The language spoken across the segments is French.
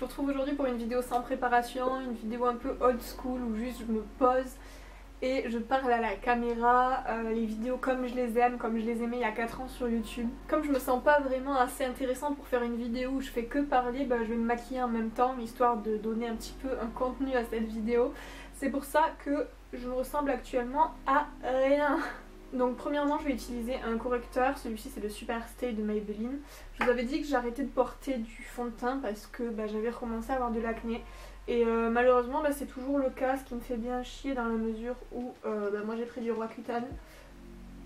vous retrouve aujourd'hui pour une vidéo sans préparation, une vidéo un peu old school où juste je me pose et je parle à la caméra, les vidéos comme je les aime, comme je les aimais il y a 4 ans sur YouTube. Comme je me sens pas vraiment assez intéressante pour faire une vidéo où je fais que parler, bah, je vais me maquiller en même temps, histoire de donner un petit peu un contenu à cette vidéo. C'est pour ça que je me ressemble actuellement à rien. Donc premièrement je vais utiliser un correcteur, celui-ci c'est le Super Stay de Maybelline. Je vous avais dit que j'arrêtais de porter du fond de teint parce que j'avais recommencé à avoir de l'acné. Et malheureusement c'est toujours le cas, ce qui me fait bien chier dans la mesure où moi j'ai pris du Roaccutane.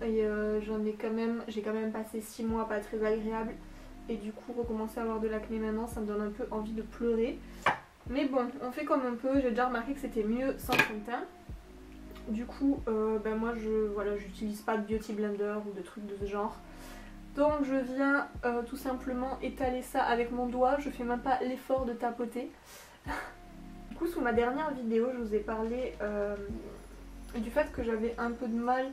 Et j'ai quand même passé 6 mois pas très agréable. Et du coup recommencer à avoir de l'acné maintenant ça me donne un peu envie de pleurer. Mais bon, on fait comme on peut, j'ai déjà remarqué que c'était mieux sans fond de teint. Du coup, moi j'utilise pas de beauty blender ou de trucs de ce genre. Donc je viens tout simplement étaler ça avec mon doigt, je fais même pas l'effort de tapoter. Du coup, sous ma dernière vidéo, je vous ai parlé du fait que j'avais un peu de mal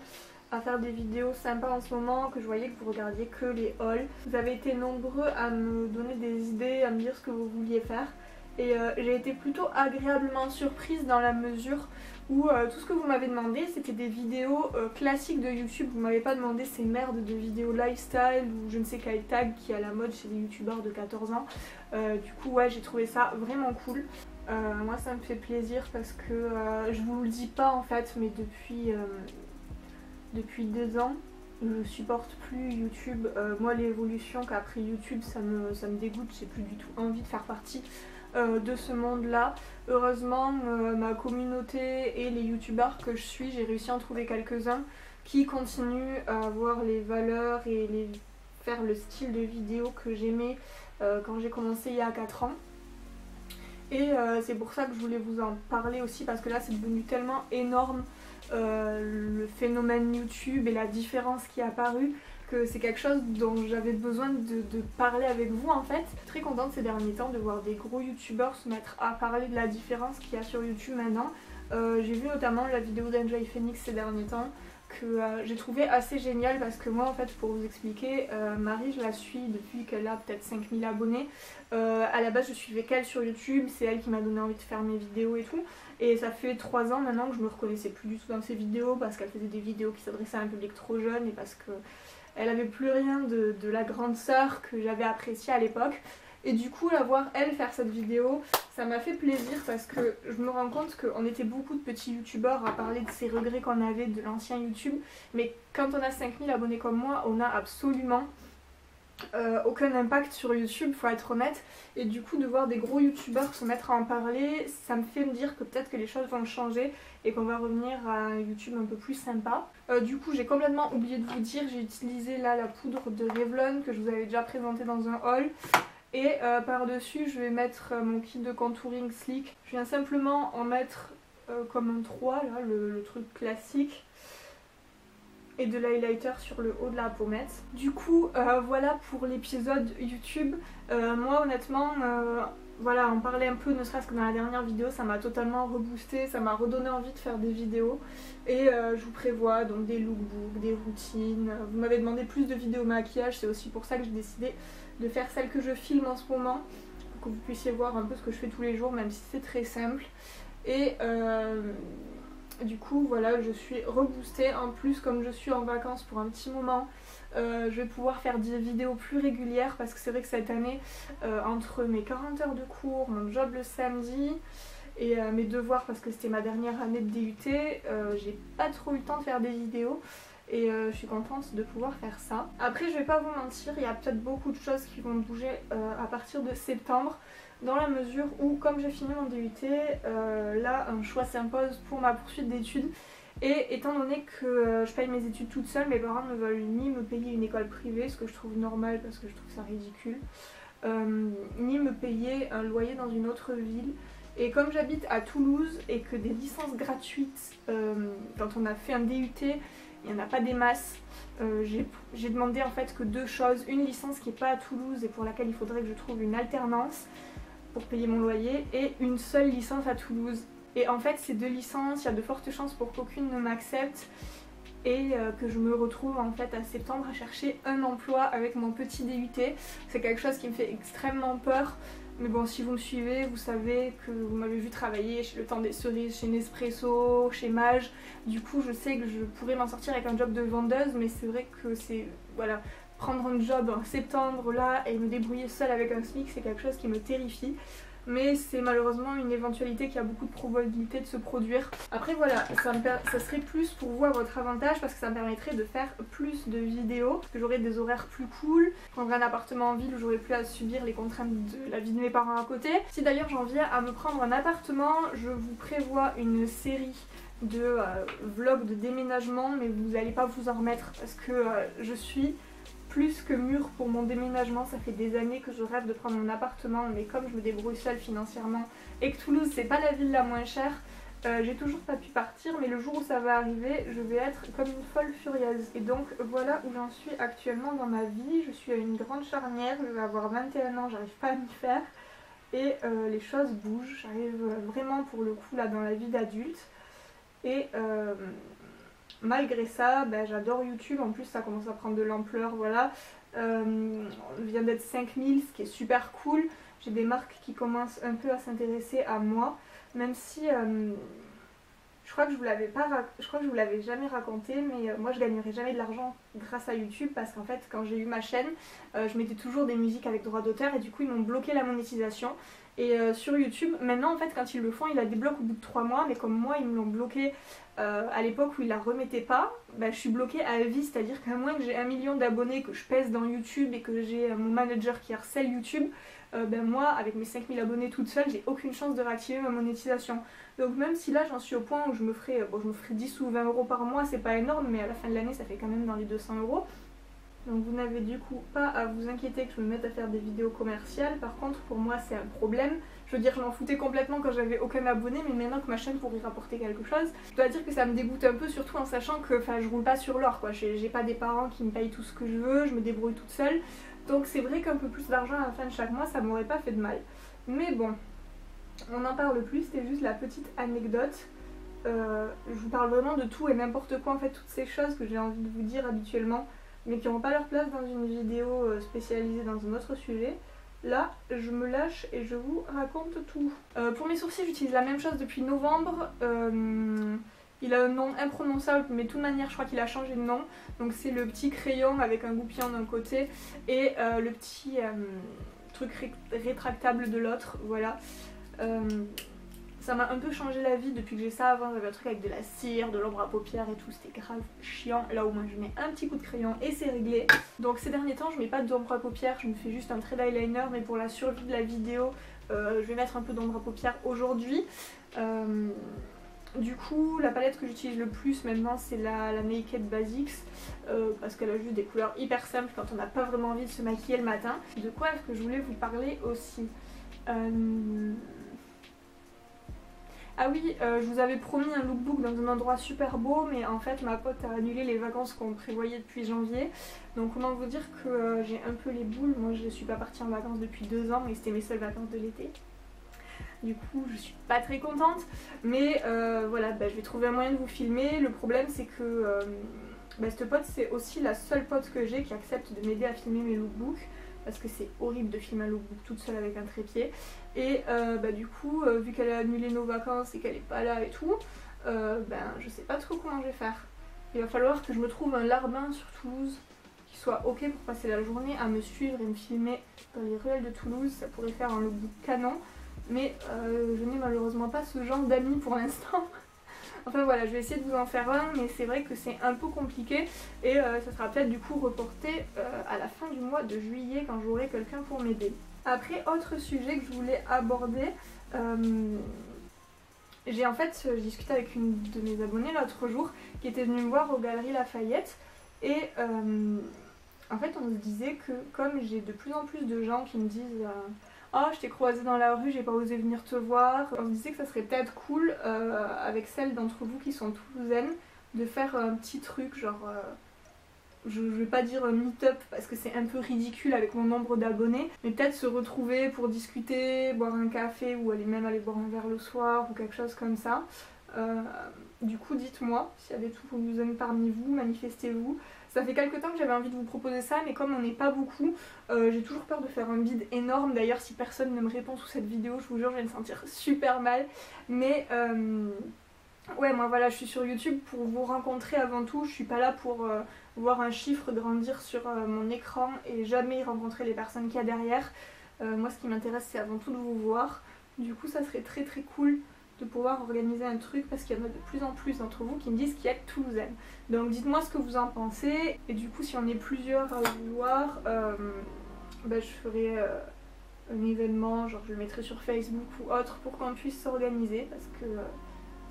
à faire des vidéos sympas en ce moment, que je voyais que vous regardiez que les hauls. Vous avez été nombreux à me donner des idées, à me dire ce que vous vouliez faire. Et j'ai été plutôt agréablement surprise dans la mesure où tout ce que vous m'avez demandé c'était des vidéos classiques de YouTube. Vous m'avez pas demandé ces merdes de vidéos lifestyle ou je ne sais quel tag qui est à la mode chez les youtubeurs de 14 ans. Du coup ouais, j'ai trouvé ça vraiment cool. Moi ça me fait plaisir parce que je vous le dis pas en fait, mais depuis 2 ans je supporte plus YouTube. Moi l'évolution qu'a pris YouTube ça me dégoûte, j'ai plus du tout envie de faire partie de ce monde là. Heureusement ma communauté et les youtubeurs que je suis, j'ai réussi à en trouver quelques-uns qui continuent à avoir les valeurs et faire le style de vidéo que j'aimais quand j'ai commencé il y a 4 ans. Et c'est pour ça que je voulais vous en parler aussi parce que là c'est devenu tellement énorme le phénomène YouTube et la différence qui est apparue que c'est quelque chose dont j'avais besoin de parler avec vous en fait. Je suis très contente ces derniers temps de voir des gros youtubeurs se mettre à parler de la différence qu'il y a sur YouTube maintenant. J'ai vu notamment la vidéo d'Enjoy Phoenix ces derniers temps que j'ai trouvé assez génial parce que moi en fait pour vous expliquer, Marie je la suis depuis qu'elle a peut-être 5000 abonnés. À la base je suivais qu'elle sur YouTube, c'est elle qui m'a donné envie de faire mes vidéos et tout. Et ça fait 3 ans maintenant que je me reconnaissais plus du tout dans ses vidéos parce qu'elle faisait des vidéos qui s'adressaient à un public trop jeune et parce que elle avait plus rien de la grande sœur que j'avais appréciée à l'époque. Et du coup la voir elle faire cette vidéo, ça m'a fait plaisir parce que je me rends compte qu'on était beaucoup de petits youtubeurs à parler de ces regrets qu'on avait de l'ancien YouTube. Mais quand on a 5000 abonnés comme moi, on a absolument aucun impact sur YouTube, faut être honnête. Et du coup de voir des gros youtubeurs se mettre à en parler, ça me fait me dire que peut-être que les choses vont changer et qu'on va revenir à un YouTube un peu plus sympa. Du coup j'ai complètement oublié de vous dire, j'ai utilisé là la poudre de Revlon que je vous avais déjà présentée dans un haul. Et par dessus je vais mettre mon kit de contouring Sleek. Je viens simplement en mettre comme un 3 là, le truc classique. Et de l'highlighter sur le haut de la pommette. Du coup voilà pour l'épisode YouTube. Moi honnêtement voilà, en parler un peu ne serait-ce que dans la dernière vidéo, ça m'a totalement reboosté, ça m'a redonné envie de faire des vidéos. Et je vous prévois donc des lookbooks, des routines. Vous m'avez demandé plus de vidéos maquillage, c'est aussi pour ça que j'ai décidé de faire celle que je filme en ce moment, pour que vous puissiez voir un peu ce que je fais tous les jours, même si c'est très simple. Et du coup voilà, je suis reboostée. En plus comme je suis en vacances pour un petit moment, je vais pouvoir faire des vidéos plus régulières parce que c'est vrai que cette année entre mes 40 heures de cours, mon job le samedi et mes devoirs parce que c'était ma dernière année de DUT, j'ai pas trop eu le temps de faire des vidéos. Et je suis contente de pouvoir faire ça. Après je vais pas vous mentir, il y a peut-être beaucoup de choses qui vont bouger à partir de septembre. Dans la mesure où comme j'ai fini mon DUT, là un choix s'impose pour ma poursuite d'études. Et étant donné que je paye mes études toute seule, mes parents ne veulent ni me payer une école privée, ce que je trouve normal parce que je trouve ça ridicule, ni me payer un loyer dans une autre ville. Et comme j'habite à Toulouse et que des licences gratuites, quand on a fait un DUT, il n'y en a pas des masses. J'ai demandé en fait que 2 choses, une licence qui n'est pas à Toulouse et pour laquelle il faudrait que je trouve une alternance pour payer mon loyer, et une seule licence à Toulouse. Et en fait ces 2 licences, il y a de fortes chances pour qu'aucune ne m'accepte et que je me retrouve en fait à septembre à chercher un emploi avec mon petit DUT. C'est quelque chose qui me fait extrêmement peur Mais bon, si vous me suivez, vous savez que vous m'avez vu travailler chez Le Temps des Cerises, chez Nespresso, chez Mage. Du coup, je sais que je pourrais m'en sortir avec un job de vendeuse, mais c'est vrai que c'est... Voilà, prendre un job en septembre là et me débrouiller seule avec un SMIC, c'est quelque chose qui me terrifie. Mais c'est malheureusement une éventualité qui a beaucoup de probabilité de se produire. Après voilà, ça serait plus pour vous à votre avantage parce que ça me permettrait de faire plus de vidéos, parce que j'aurais des horaires plus cool, je prendrais un appartement en ville où j'aurais plus à subir les contraintes de la vie de mes parents à côté. Si d'ailleurs j'en viens à me prendre un appartement, je vous prévois une série de vlogs de déménagement, mais vous n'allez pas vous en remettre parce que je suis plus que mûre pour mon déménagement. Ça fait des années que je rêve de prendre mon appartement, mais comme je me débrouille seule financièrement et que Toulouse c'est pas la ville la moins chère, j'ai toujours pas pu partir, mais le jour où ça va arriver, je vais être comme une folle furieuse. Et donc voilà où j'en suis actuellement dans ma vie. Je suis à une grande charnière, je vais avoir 21 ans, j'arrive pas à m'y faire et les choses bougent, j'arrive vraiment pour le coup là dans la vie d'adulte et malgré ça, j'adore YouTube, en plus ça commence à prendre de l'ampleur, voilà. On vient d'être 5000, ce qui est super cool. J'ai des marques qui commencent un peu à s'intéresser à moi, même si je crois que je vous l'avais jamais raconté, mais moi je gagnerai jamais de l'argent grâce à YouTube parce qu'en fait quand j'ai eu ma chaîne, je mettais toujours des musiques avec droit d'auteur et du coup ils m'ont bloqué la monétisation. Et sur YouTube, maintenant en fait quand ils le font, ils la débloquent au bout de 3 mois, mais comme moi ils me l'ont bloqué à l'époque où ils la remettaient pas, je suis bloquée à vie, c'est-à-dire qu'à moins que j'ai 1 million d'abonnés, que je pèse dans YouTube et que j'ai mon manager qui harcèle YouTube, moi avec mes 5000 abonnés toute seule, j'ai aucune chance de réactiver ma monétisation. Donc même si là j'en suis au point où je me ferai 10 ou 20 euros par mois, c'est pas énorme, mais à la fin de l'année ça fait quand même dans les 200 euros. Donc vous n'avez du coup pas à vous inquiéter que je me mette à faire des vidéos commerciales. Par contre pour moi c'est un problème. Je veux dire je m'en foutais complètement quand j'avais aucun abonné, mais maintenant que ma chaîne pourrait rapporter quelque chose, je dois dire que ça me dégoûte un peu, surtout en sachant que je roule pas sur l'or quoi. J'ai pas des parents qui me payent tout ce que je veux, je me débrouille toute seule. Donc c'est vrai qu'un peu plus d'argent à la fin de chaque mois ça m'aurait pas fait de mal. Mais bon, on n'en parle plus, c'était juste la petite anecdote. Je vous parle vraiment de tout et n'importe quoi en fait, toutes ces choses que j'ai envie de vous dire habituellement, mais qui n'ont pas leur place dans une vidéo spécialisée dans un autre sujet. Là, je me lâche et je vous raconte tout. Pour mes sourcils, j'utilise la même chose depuis novembre. Il a un nom imprononçable, mais de toute manière, je crois qu'il a changé de nom. Donc c'est le petit crayon avec un goupillon d'un côté et le petit truc rétractable de l'autre. Voilà. Ça m'a un peu changé la vie depuis que j'ai ça. Avant j'avais un truc avec de la cire, de l'ombre à paupières et tout, c'était grave chiant. Là au moins je mets un petit coup de crayon et c'est réglé. Donc ces derniers temps je mets pas d'ombre à paupières, je me fais juste un trait d'eyeliner, mais pour la survie de la vidéo je vais mettre un peu d'ombre à paupières aujourd'hui. Du coup la palette que j'utilise le plus maintenant c'est la Naked Basics parce qu'elle a juste des couleurs hyper simples quand on n'a pas vraiment envie de se maquiller le matin. De quoi est-ce que je voulais vous parler aussi? Ah oui, je vous avais promis un lookbook dans un endroit super beau, mais en fait ma pote a annulé les vacances qu'on prévoyait depuis janvier. Donc comment vous dire que j'ai un peu les boules. Moi je suis pas partie en vacances depuis 2 ans et c'était mes seules vacances de l'été. Du coup je suis pas très contente, mais voilà, je vais trouver un moyen de vous filmer. Le problème c'est que cette pote c'est aussi la seule pote que j'ai qui accepte de m'aider à filmer mes lookbooks. Parce que c'est horrible de filmer un lookbook toute seule avec un trépied. Et du coup, vu qu'elle a annulé nos vacances et qu'elle est pas là et tout, je sais pas trop comment je vais faire. Il va falloir que je me trouve un larbin sur Toulouse qui soit ok pour passer la journée à me suivre et me filmer dans les ruelles de Toulouse. Ça pourrait faire un lookbook canon, mais je n'ai malheureusement pas ce genre d'amis pour l'instant. Enfin voilà, je vais essayer de vous en faire un, mais c'est vrai que c'est un peu compliqué et ça sera peut-être du coup reporté à la fin du mois de juillet quand j'aurai quelqu'un pour m'aider. Après, autre sujet que je voulais aborder, j'ai discuté avec une de mes abonnées l'autre jour qui était venue me voir aux Galeries Lafayette et en fait on se disait que comme j'ai de plus en plus de gens qui me disent oh je t'ai croisé dans la rue, j'ai pas osé venir te voir, on se disait que ça serait peut-être cool avec celles d'entre vous qui sont toulousaines de faire un petit truc genre je vais pas dire meet-up parce que c'est un peu ridicule avec mon nombre d'abonnés, mais peut-être se retrouver pour discuter, boire un café ou même aller boire un verre le soir ou quelque chose comme ça. Du coup dites-moi s'il y a des trucs que vous aimez parmi vous, manifestez-vous. Ça fait quelques temps que j'avais envie de vous proposer ça, mais comme on n'est pas beaucoup, j'ai toujours peur de faire un bide énorme. D'ailleurs si personne ne me répond sous cette vidéo, je vous jure je vais me sentir super mal. Mais ouais, moi voilà, je suis sur YouTube pour vous rencontrer avant tout. Je suis pas là pour voir un chiffre grandir sur mon écran et jamais rencontrer les personnes qu'il y a derrière. Moi ce qui m'intéresse c'est avant tout de vous voir. Du coup ça serait très très cool de pouvoir organiser un truc parce qu'il y en a de plus en plus d'entre vous qui me disent qu'il y a Toulousaine. Donc dites-moi ce que vous en pensez et du coup si on est plusieurs à le vouloir, je ferai un événement, genre je le mettrai sur Facebook ou autre pour qu'on puisse s'organiser parce que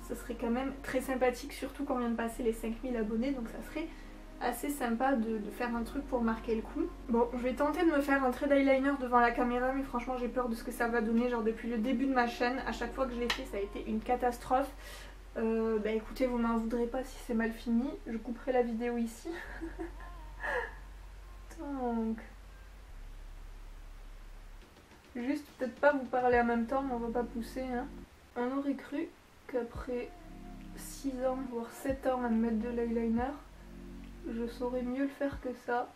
ça serait quand même très sympathique, surtout quand on vient de passer les 5000 abonnés, donc ça serait assez sympa de faire un truc pour marquer le coup. Bon, je vais tenter de me faire un trait d'eyeliner devant la caméra, mais franchement j'ai peur de ce que ça va donner. Genre depuis le début de ma chaîne, à chaque fois que je l'ai fait ça a été une catastrophe. Écoutez, vous m'en voudrez pas si c'est mal fini, je couperai la vidéo ici. Donc... juste peut-être pas vous parler en même temps, on va pas pousser hein. On aurait cru qu'après 6 ans, voire 7 ans à me mettre de l'eyeliner, je saurais mieux le faire que ça,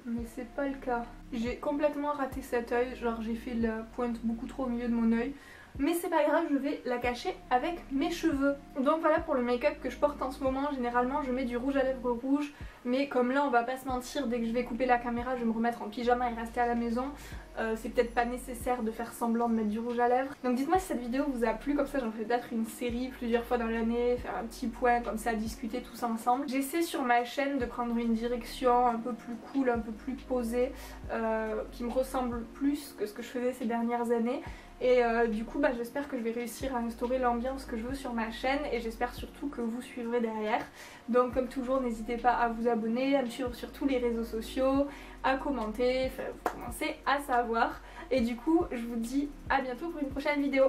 mais c'est pas le cas. J'ai complètement raté cet œil, genre j'ai fait la pointe beaucoup trop au milieu de mon œil, mais c'est pas grave, je vais la cacher avec mes cheveux. Donc voilà pour le make-up que je porte en ce moment. Généralement je mets du rouge à lèvres rouge, mais comme là on va pas se mentir, dès que je vais couper la caméra je vais me remettre en pyjama et rester à la maison. C'est peut-être pas nécessaire de faire semblant de mettre du rouge à lèvres. Donc dites-moi si cette vidéo vous a plu, comme ça j'en ferai peut-être une série plusieurs fois dans l'année, faire un petit point comme ça, discuter tous ensemble. J'essaie sur ma chaîne de prendre une direction un peu plus cool, un peu plus posée, qui me ressemble plus que ce que je faisais ces dernières années. Et du coup j'espère que je vais réussir à instaurer l'ambiance que je veux sur ma chaîne et j'espère surtout que vous suivrez derrière. Donc comme toujours n'hésitez pas à vous abonner, à me suivre sur tous les réseaux sociaux, à commenter, enfin vous commencez à savoir. Et du coup je vous dis à bientôt pour une prochaine vidéo.